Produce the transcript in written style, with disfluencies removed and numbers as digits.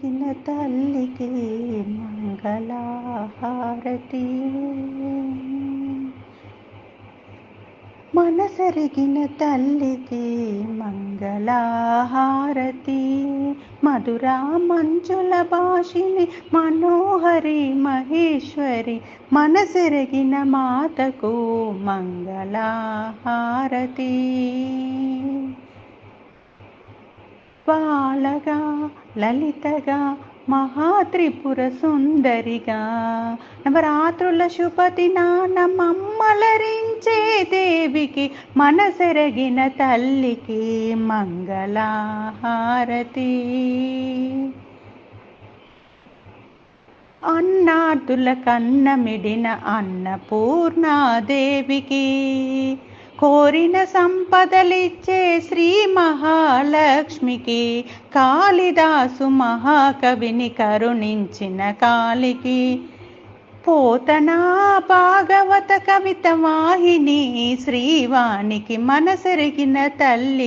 మనసెరిగిన తల్లికి మంగళహారతి. మనసెరిగిన తల్లికి మంగళహారతి. మధురా మంజుల భాషిని మనోహరి మహేశ్వరి మనసెరిగిన మాతకు మంగళహారతి. బాలగా లలితగా మహాత్రిపుర సుందరిగా నవరాత్రుల శుభదినాన మమ్మలరించే దేవికి మనసెరగిన తల్లికి మంగళహారతి. అన్నార్థుల కన్నమిడిన అన్నపూర్ణాదేవికి కోరిన సంపదలిచ్చే శ్రీ మహాలక్ష్మికి కాళిదాసు మహాకవిని కరుణించిన కాళికి పోతనా భాగవత కవిత వాహిని శ్రీవానికి మనసెరిగిన తల్లి